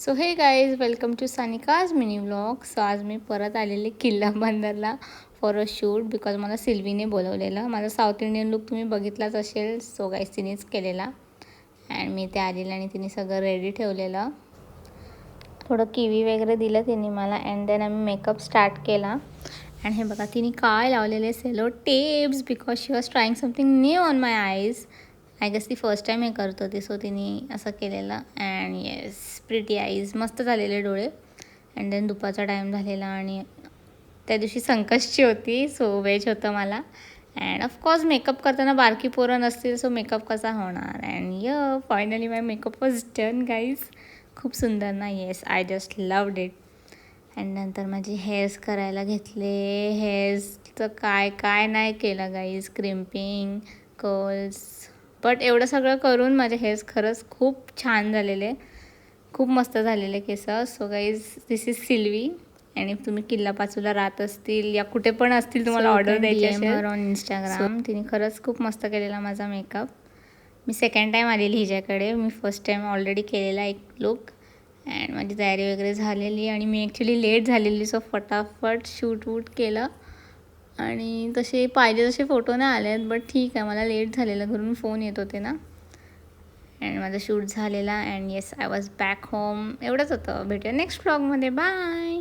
So hey guys, welcome to Sanika's mini vlog. So आज मी परत आलेले किल्ला बंदरला फॉर अ शूट बिकॉज मला सिल्वीने बोलवलेलं. माझा साऊथ इंडियन लुक तुम्ही बघितलाच असेल. सो गाईज तिनेच केलेला अँड मी ते आलेलं आणि तिने सगळं रेडी ठेवलेलं. थोडं किवी वगैरे दिलं तिने मला अँड देन आम्ही मेकअप स्टार्ट केला. अँड हे बघा तिने काय लावलेले cello tapes because she was trying something new on my eyes. I guess ती फर्स्ट टाईम हे करत होती. सो तिने असं केलेलं अँड येस प्रिटी आईज, मस्त झालेले डोळे. अँड देन दुपारचा टाईम झालेला आणि त्या दिवशी संकष्टी होती. सो व्हेज होतं मला. अँड ऑफकोर्स मेकअप करताना बारकी पोरं नसतील सो मेकअप कसा होणार. And finally my makeup was done guys. खूप सुंदर ना. Yes, I just loved it. And नंतर माझी हेअर्स करायला घेतले. हेअर्सचं काय काय नाही केलं गाईज. क्रिम्पिंग, कर्ल्स, बट एवढं सगळं करून माझे हेअर्स खरंच खूप छान झालेले, खूप मस्त झालेले केस. So guys, this is Silvi. आणि तुम्ही किल्ला पाचूला राहत असतील या कुठे पण असतील, तुम्हाला ऑर्डर द्यायची असेल ऑन इंस्टाग्राम. तिने खरंच खूप मस्त केलेला माझा मेकअप. मी सेकंड टाईम आलेली हिच्याकडे. मी फर्स्ट टाईम ऑलरेडी केलेला एक लुक अँड माझी तयारी वगैरे झालेली आणि मी ॲक्च्युली लेट झालेली. सो फटाफट शूट वूट केलं आणि तसे पाहिजे तसे फोटो नाही आले आहेत. बट ठीक आहे, मला लेट झालेलं, घरून फोन येत होते ना. अँड माझा शूट झालेला and yes, I was back home. एवढंच होतं. भेटूया नेक्स्ट व्लॉगमध्ये. बाय.